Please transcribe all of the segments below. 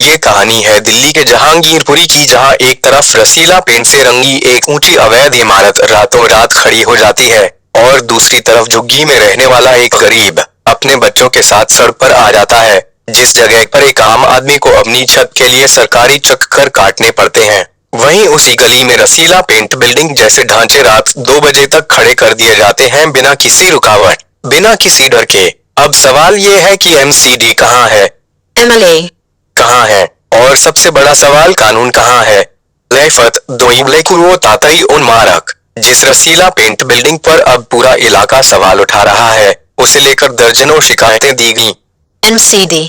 ये कहानी है दिल्ली के जहांगीरपुरी की, जहां एक तरफ रसीला पेंट से रंगी एक ऊंची अवैध इमारत रातों रात खड़ी हो जाती है और दूसरी तरफ झुग्गी में रहने वाला एक गरीब अपने बच्चों के साथ सड़क पर आ जाता है, जिस जगह पर एक आम आदमी को अपनी छत के लिए सरकारी चक्कर काटने पड़ते हैं। वहीं उसी गली में रसीला पेंट बिल्डिंग जैसे ढांचे रात 2 बजे तक खड़े कर दिए जाते हैं, बिना किसी रुकावट, बिना किसी डर के। अब सवाल ये है कि एमसीडी कहाँ है, एमएलए कहाँ है, और सबसे बड़ा सवाल कानून कहाँ है। लेफत दोइब्लेकुरो तातई उन मारक, जिस रसीला पेंट बिल्डिंग पर अब पूरा इलाका सवाल उठा रहा है, उसे लेकर दर्जनों शिकायतें दी गई। एमसीडी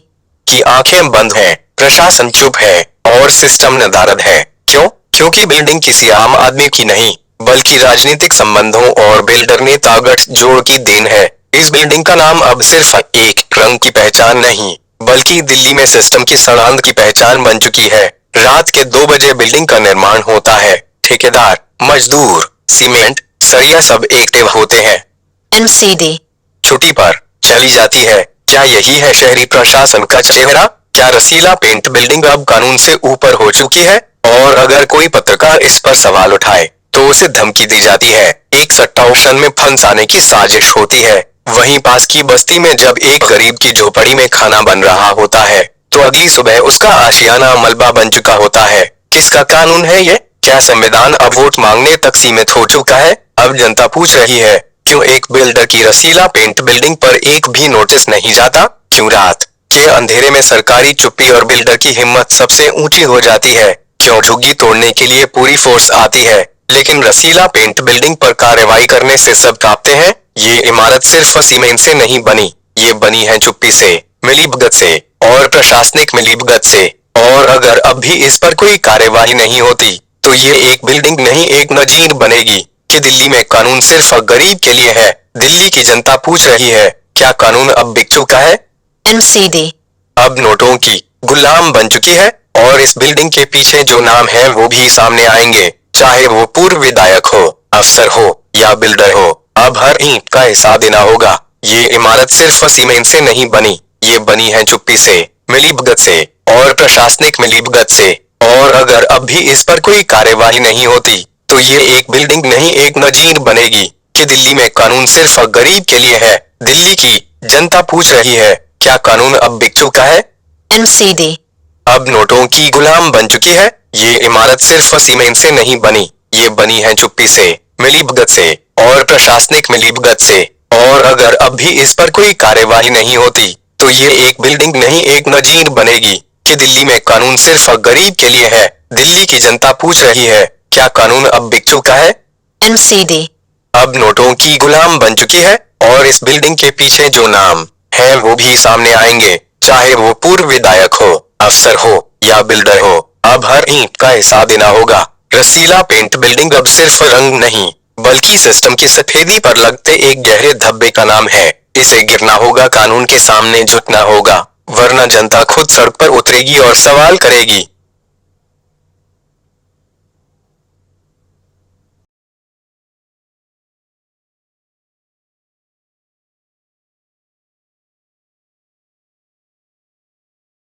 की आंखें बंद हैं, प्रशासन चुप है और सिस्टम नदारद है। क्यों? क्योंकि बिल्डिंग किसी आम आदमी की नहीं, बल्कि राजनीतिक संबंधों और बिल्डर नेता गठजोड़ की देन है। इस बिल्डिंग का नाम अब सिर्फ एक रंग की पहचान नहीं, बल्कि दिल्ली में सिस्टम की सड़ांध की पहचान बन चुकी है। रात के 2 बजे बिल्डिंग का निर्माण होता है। ठेकेदार, मजदूर, सीमेंट, सरिया सब एक्टिव होते हैं। एमसीडी छुट्टी पर चली जाती है। क्या यही है शहरी प्रशासन का चेहरा? क्या रसीला पेंट बिल्डिंग अब कानून से ऊपर हो चुकी है? और अगर कोई पत्रकार इस पर सवाल उठाए तो उसे धमकी दी जाती है, एक सट्टा ऑप्शन में फंसाने की साजिश होती है। वहीं पास की बस्ती में जब एक गरीब की झोपड़ी में खाना बन रहा होता है तो अगली सुबह उसका आशियाना मलबा बन चुका होता है। किसका कानून है ये? क्या संविधान अब वोट मांगने तक सीमित हो चुका है? अब जनता पूछ रही है, क्यों एक बिल्डर की रसीला पेंट बिल्डिंग पर एक भी नोटिस नहीं जाता? क्यों रात के अंधेरे में सरकारी चुप्पी और बिल्डर की हिम्मत सबसे ऊंची हो जाती है? क्यों झुग्गी तोड़ने के लिए पूरी फोर्स आती है, लेकिन रसीला पेंट बिल्डिंग पर कार्रवाई करने से सब कांपते हैं? ये इमारत सिर्फ सीमेंट से नहीं बनी, ये बनी है चुप्पी से, मिलीभगत से और प्रशासनिक मिलीभगत से। और अगर अब भी इस पर कोई कार्यवाही नहीं होती तो ये एक बिल्डिंग नहीं, एक नजीर बनेगी कि दिल्ली में कानून सिर्फ गरीब के लिए है। दिल्ली की जनता पूछ रही है, क्या कानून अब बिक चुका है? एमसीडी अब नोटों की गुलाम बन चुकी है और इस बिल्डिंग के पीछे जो नाम है वो भी सामने आएंगे, चाहे वो पूर्व विधायक हो, अफसर हो या बिल्डर हो। अब हर ईंट का हिसाब देना होगा। ये इमारत सिर्फ सीमेंट से नहीं बनी, ये बनी है चुप्पी से, मिलीभगत से और प्रशासनिक मिलीभगत से। और अगर अब भी इस पर कोई कार्यवाही नहीं होती तो ये एक बिल्डिंग नहीं, एक नजीर बनेगी कि दिल्ली में कानून सिर्फ गरीब के लिए है। दिल्ली की जनता पूछ रही है, क्या कानून अब बिक चुका है? एमसीडी अब नोटों की गुलाम बन चुकी है। ये इमारत सिर्फ सीमेंट से नहीं बनी, ये बनी है चुप्पी से, मिलीभगत से और प्रशासनिक मिलीभगत से। और अगर अब भी इस पर कोई कार्यवाही नहीं होती तो ये एक बिल्डिंग नहीं, एक नजीर बनेगी कि दिल्ली में कानून सिर्फ गरीब के लिए है। दिल्ली की जनता पूछ रही है, क्या कानून अब बिक चुका है? एमसीडी अब नोटों की गुलाम बन चुकी है और इस बिल्डिंग के पीछे जो नाम है वो भी सामने आएंगे, चाहे वो पूर्व विधायक हो, अफसर हो या बिल्डर हो। अब हर ईंट का हिसाब देना होगा। रसीला पेंट बिल्डिंग अब सिर्फ रंग नहीं, बल्कि सिस्टम की सफेदी पर लगते एक गहरे धब्बे का नाम है। इसे गिरना होगा, कानून के सामने झुकना होगा, वरना जनता खुद सड़क पर उतरेगी और सवाल करेगी।